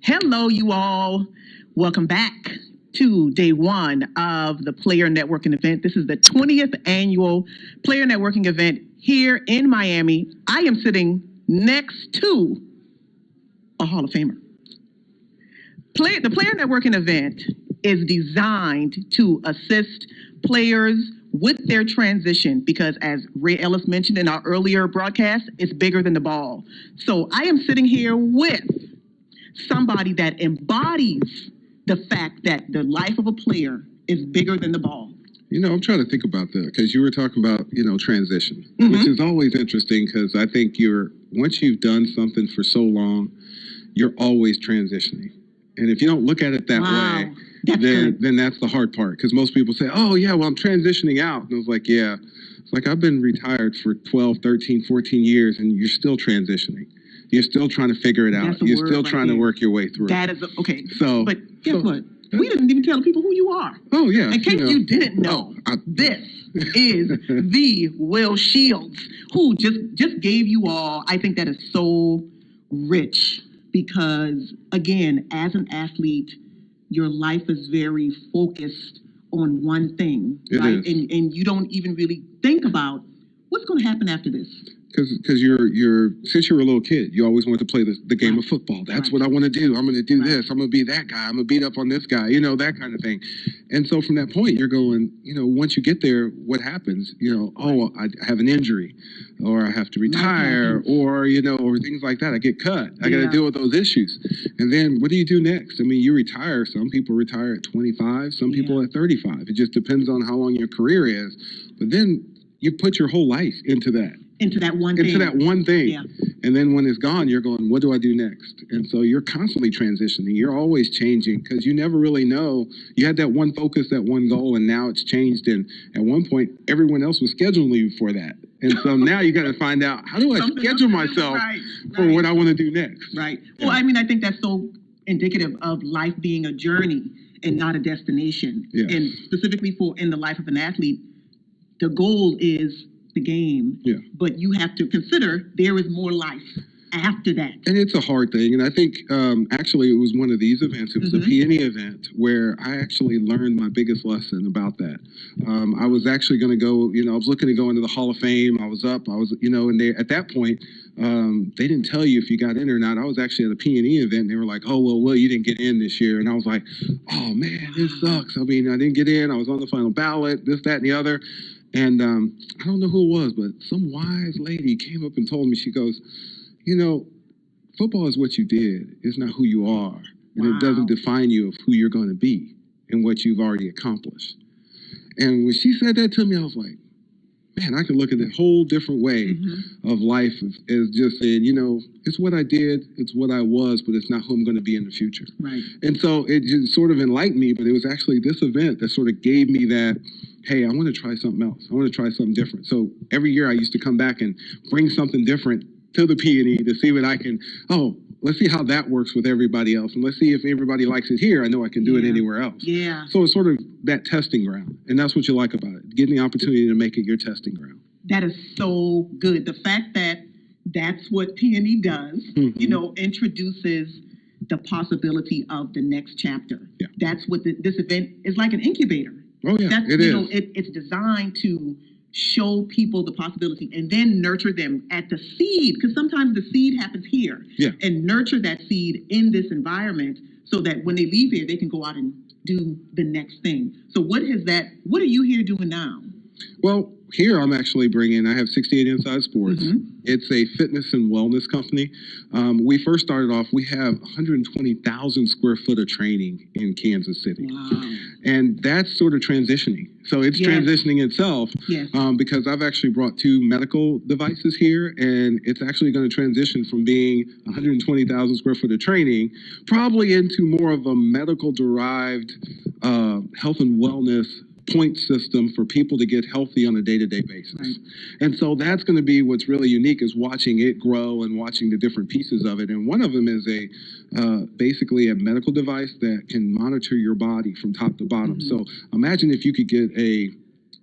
Hello, you all. Welcome back to day one of the Player Networking event. This is the 20th annual Player Networking event here in Miami. I am sitting next to a Hall of Famer. The Player Networking event is designed to assist players with their transition because, as Ray Ellis mentioned in our earlier broadcast, it's bigger than the ball. So I am sitting here with somebody that embodies the fact that the life of a player is bigger than the ball. You know, I'm trying to think about that because you were talking about, transition, which is always interesting because I think once you've done something for so long, you're always transitioning. And if you don't look at it that way, then that's the hard part. Because most people say, oh, yeah, well, I'm transitioning out. And I was like, yeah. It's like I've been retired for 12, 13, 14 years, and you're still transitioning. You're still trying to figure it out. You're still trying to work your way through. That is, okay. So, but guess what? We didn't even tell people who you are. Oh, yeah. In case you didn't know, this is the Will Shields, who just gave you all, I think that is so rich because, again, as an athlete, your life is very focused on one thing, right? And you don't even really think about what's going to happen after this. Because since you were a little kid, you always wanted to play the game of football. That's what I want to do. I'm going to do this. I'm going to be that guy. I'm going to beat up on this guy, that kind of thing. And so from that point, you're going, once you get there, what happens? Oh, I have an injury or I have to retire or things like that. I get cut. I got to deal with those issues. And then what do you do next? I mean, you retire. Some people retire at 25, some people at 35. It just depends on how long your career is. But then you put your whole life into that. Into that one thing. Yeah. And then when it's gone, you're going, what do I do next? And so you're constantly transitioning. You're always changing because you never really know. You had that one focus, that one goal, and now it's changed. And at one point, everyone else was scheduling you for that. And so now you got to find out, how do I schedule myself for what I want to do next? Right. Yeah. Well, I mean, I think that's so indicative of life being a journey and not a destination. Yes. And specifically in the life of an athlete, the goal is the game, but you have to consider there is more life after that. And it's a hard thing. And I think actually it was one of these events. It was a PNE event where I actually learned my biggest lesson about that. I was actually going to go, I was looking to go into the Hall of Fame. I was, and at that point, they didn't tell you if you got in or not. I was actually at a PNE event. And they were like, oh, well, you didn't get in this year. And I was like, oh, man, this sucks. I mean, I didn't get in. I was on the final ballot, this, that, and the other. And I don't know who it was, but some wise lady came up and told me, she goes, football is what you did. It's not who you are. And it doesn't define you of who you're going to be and what you've already accomplished. And when she said that to me, I was like, man, I can look at it a whole different way of life as just saying, it's what I did, it's what I was, but it's not who I'm going to be in the future. Right. And so it just sort of enlightened me, but it was actually this event that sort of gave me that, hey, I want to try something else. I want to try something different. So every year I used to come back and bring something different to the PNE to see what I can, let's see how that works with everybody else. And let's see if everybody likes it here. I know I can do it anywhere else. Yeah. So it's sort of that testing ground. And that's what you like about it, getting the opportunity to make it your testing ground. That is so good. The fact that that's what PNE does, introduces the possibility of the next chapter. Yeah. That's what this event is like, an incubator. Oh, yeah, it is. It's designed to show people the possibility and then nurture them at the seed, because sometimes the seed happens here, and nurture that seed in this environment so that when they leave here, they can go out and do the next thing. So what are you here doing now? Well, here I'm actually I have 68 Inside Sports. It's a fitness and wellness company. We first started off, we have 120,000 square foot of training in Kansas City. Wow. And that's sort of transitioning. So it's transitioning itself because I've actually brought 2 medical devices here, and it's actually going to transition from being 120,000 square foot of training probably into more of a medical derived health and wellness point system for people to get healthy on a day-to-day basis. Right. And so that's going to be what's really unique, is watching it grow and watching the different pieces of it. And one of them is basically a medical device that can monitor your body from top to bottom. So imagine if you could get a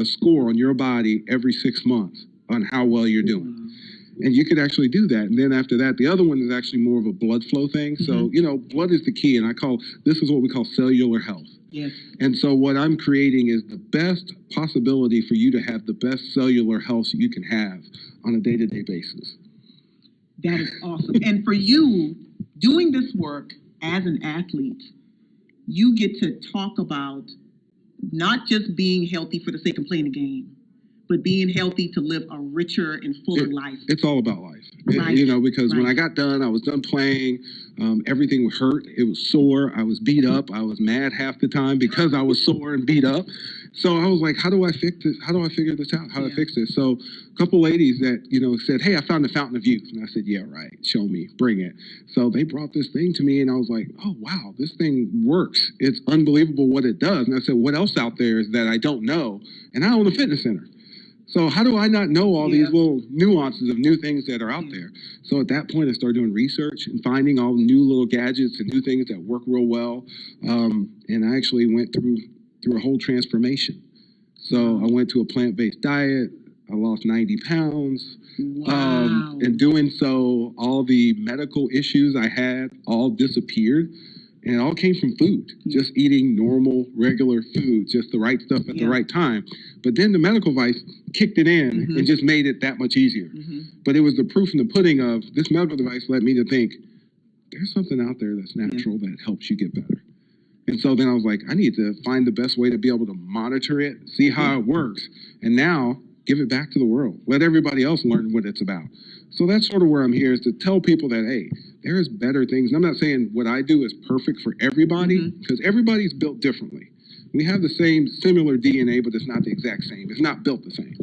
score on your body every 6 months on how well you're doing. And you could actually do that. And then after that, the other one is actually more of a blood flow thing. So, blood is the key. And this is what we call cellular health. Yes. And so what I'm creating is the best possibility for you to have the best cellular health you can have on a day-to-day basis. That is awesome. And for you, doing this work as an athlete, you get to talk about not just being healthy for the sake of playing the game, but being healthy to live a richer and fuller life. It's all about life, right. Because when I got done, I was done playing. Everything hurt. It was sore. I was beat up. I was mad half the time because I was sore and beat up. So I was like, how do I fix this? How do I figure this out? How do I fix this? So a couple ladies that, said, hey, I found the fountain of youth. And I said, yeah, right. Show me. Bring it. So they brought this thing to me and I was like, oh, wow, this thing works. It's unbelievable what it does. And I said, what else out there is that I don't know? And I own a fitness center. So how do I not know all these little nuances of new things that are out there? So at that point, I started doing research and finding all the new little gadgets and new things that work real well. And I actually went through a whole transformation. So I went to a plant-based diet. I lost 90 pounds. Wow. And doing so, all the medical issues I had all disappeared. And it all came from food, just eating normal, regular food, just the right stuff at the right time. But then the medical advice kicked it in and just made it that much easier. But it was the proof in the pudding of this medical device led me to think, there's something out there that's natural that helps you get better. And so then I was like, I need to find the best way to be able to monitor it, see how it works, and now give it back to the world. Let everybody else learn what it's about. So that's sort of where I'm here, is to tell people that, hey, there's better things. And I'm not saying what I do is perfect for everybody, because everybody's built differently. We have the same similar DNA, but it's not the exact same. It's not built the same.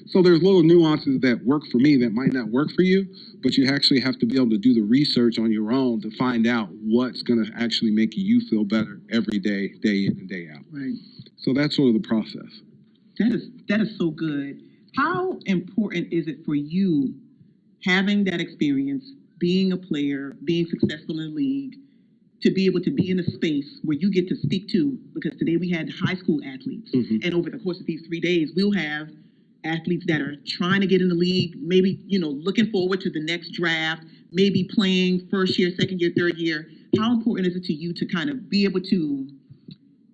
So there's little nuances that work for me that might not work for you, but you actually have to be able to do the research on your own to find out what's going to actually make you feel better every day, day in and day out. Right. So that's sort of the process. That is so good. How important is it for you having that experience, being a player, being successful in the league, to be able to be in a space where you get to speak to, because today we had high school athletes, and over the course of these 3 days, we'll have athletes that are trying to get in the league, maybe, looking forward to the next draft, maybe playing first year, second year, third year. How important is it to you to kind of be able to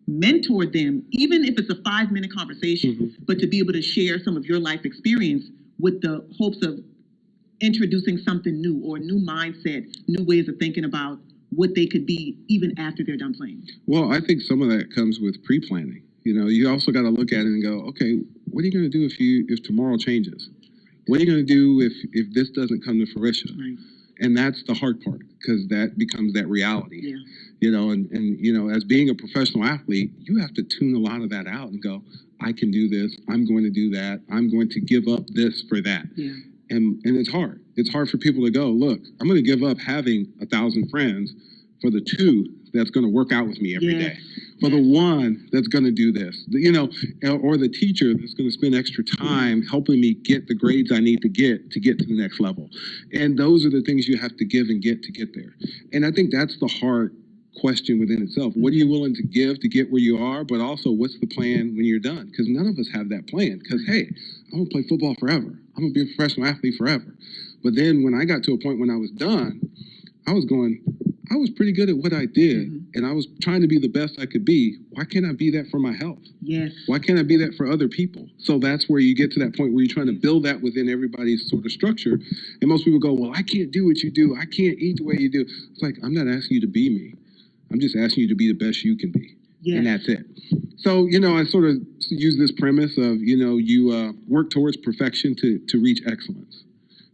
mentor them, even if it's a 5-minute conversation, but to be able to share some of your life experience with the hopes of introducing something new or a new mindset, new ways of thinking about what they could be even after they're done playing? Well, I think some of that comes with pre-planning. You also got to look at it and go, okay, what are you going to do if tomorrow changes? What are you going to do if this doesn't come to fruition? Right. And that's the hard part, because that becomes that reality. Yeah. And as being a professional athlete, you have to tune a lot of that out and go, I can do this. I'm going to do that. I'm going to give up this for that. Yeah. And it's hard. It's hard for people to go, look, I'm going to give up having 1,000 friends for the 2 that's going to work out with me every day. For the 1 that's going to do this, or the teacher that's going to spend extra time helping me get the grades I need to get to the next level. And those are the things you have to give and get to get there. And I think that's the hard question within itself. What are you willing to give to get where you are? But also, what's the plan when you're done? Because none of us have that plan. Because, hey, I'm going to play football forever. I'm going to be a professional athlete forever. But then when I got to a point when I was done, I was pretty good at what I did, and I was trying to be the best I could be. Why can't I be that for my health? Yes. Why can't I be that for other people? So that's where you get to that point where you're trying to build that within everybody's sort of structure. And most people go, well, I can't do what you do. I can't eat the way you do. It's like, I'm not asking you to be me. I'm just asking you to be the best you can be. Yes. And that's it. So, I sort of use this premise of, you work towards perfection to reach excellence.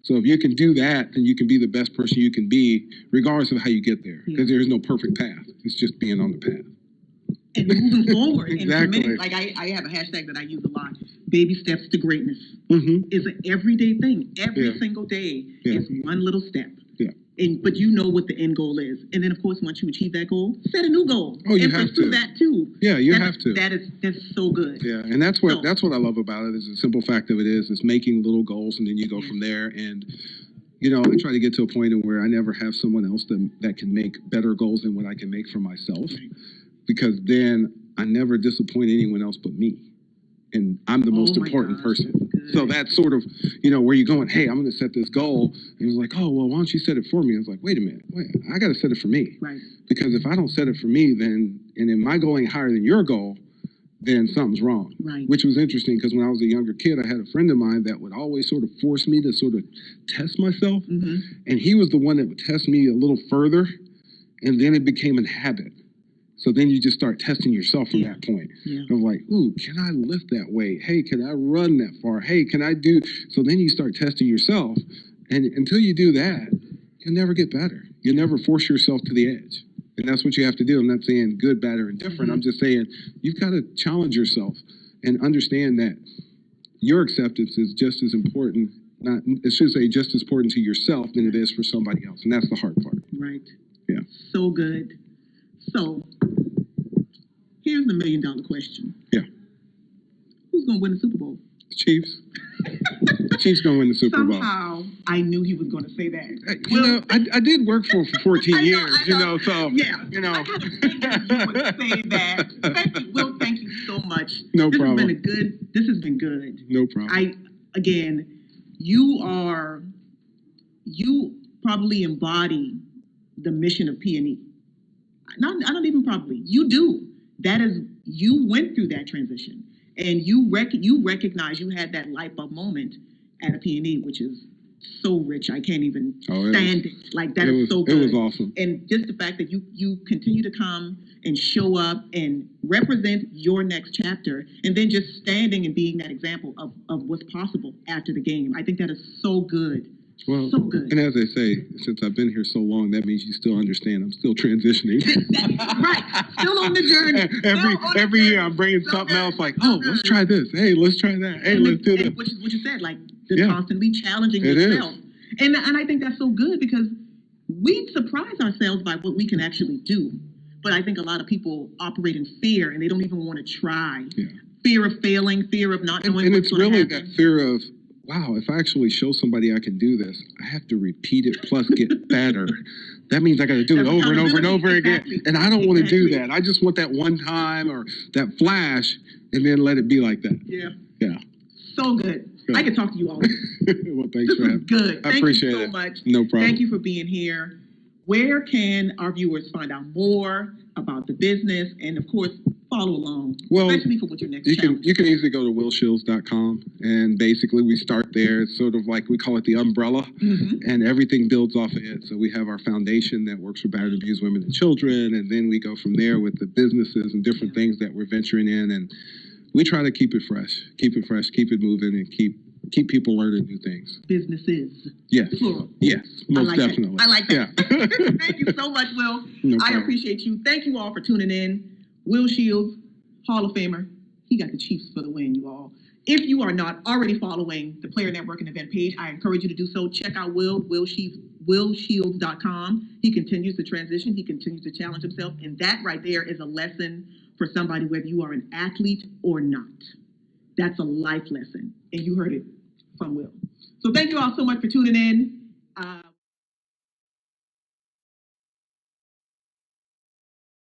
So if you can do that, then you can be the best person you can be, regardless of how you get there. Because there is no perfect path. It's just being on the path. And moving forward. Exactly. And like I have a hashtag that I use a lot. Baby steps to greatness. It's an everyday thing. Every single day is one little step. Yeah. But you know what the end goal is. And then, of course, once you achieve that goal, set a new goal. Oh, you have to. that too. Yeah, you have to. That's so good. Yeah, and that's what I love about it. Is the simple fact of it is making little goals, and then you go from there. And I try to get to a point where I never have someone else that can make better goals than what I can make for myself, because then I never disappoint anyone else but me. and I'm the most important person. So that's sort of, where you're going, hey, I'm going to set this goal. And he was like, oh, well, why don't you set it for me? I was like, wait a minute, I got to set it for me. Right. Because if I don't set it for me, then my goal ain't higher than your goal, then something's wrong. Right. Which was interesting because when I was a younger kid, I had a friend of mine that would always sort of force me to sort of test myself. Mm-hmm. And he was the one that would test me a little further. And then it became a habit. So then you just start testing yourself from that point. Yeah. I'm like, ooh, can I lift that weight? Hey, can I run that far? Hey, can I do? So then you start testing yourself. And until you do that, you'll never get better. You'll never force yourself to the edge. And that's what you have to do. I'm not saying good, bad, or indifferent. Mm-hmm. I'm just saying you've got to challenge yourself and understand that your acceptance is just as important, just as important to yourself than it is for somebody else. And that's the hard part. Right. Yeah. So good. So here's the $1 million question. Yeah. Who's going to win the Super Bowl? Chiefs. Chiefs going to win the Super Bowl. Somehow, I knew he was going to say that. I did work for 14 years, I know. so, yeah. I kind of figured you would say that. Thank you, Will. Thank you so much. No problem. This has been good. No problem. You probably embody the mission of PNE. I don't even probably. You do. That is, you went through that transition. And you recognize you had that light bulb moment at a PNE, which is so rich. I can't even stand it. Like, that is so good. It was awesome. And just the fact that you continue to come and show up and represent your next chapter, and then just standing and being that example of what's possible after the game. I think that is so good. Well, so good. And as they say, since I've been here so long, that means you still understand I'm still transitioning. Right. Still on the journey. Every year I'm bringing something else like, let's try this. Hey, let's try that. Hey, let's do this. What you said, like, constantly challenging yourself. And I think that's so good because we surprise ourselves by what we can actually do. But I think a lot of people operate in fear and they don't even want to try. Yeah. Fear of failing, fear of not knowing what's going to happen. And it's really that fear of, wow, if I actually show somebody I can do this, I have to repeat it plus get better. That means I got to do it over and over and over again. And I don't want to do that. I just want that one time or that flash and then let it be like that. Yeah. Yeah. So good. I could talk to you all day. Well, thanks for having me. Good. I appreciate it. Thank you so much. No problem. Thank you for being here. Where can our viewers find out more about the business and, of course, follow along, especially for what your next challenge? You can easily go to willshields.com, and basically we start there. It's sort of like we call it the umbrella, and everything builds off of it. So we have our foundation that works for battered and abused women and children, and then we go from there with the businesses and different things that we're venturing in, and we try to keep it fresh, keep it moving, and keep people learning new things. Businesses. Yes. Plural. Yes, most definitely. I like that. Yeah. Thank you so much, Will. No problem. I appreciate you. Thank you all for tuning in. Will Shields, Hall of Famer. He got the Chiefs for the win, you all. If you are not already following the Player Network and Event page, I encourage you to do so. Check out willshields.com. He continues to transition. He continues to challenge himself. And that right there is a lesson for somebody, whether you are an athlete or not. That's a life lesson. And you heard it from Will. So thank you all so much for tuning in.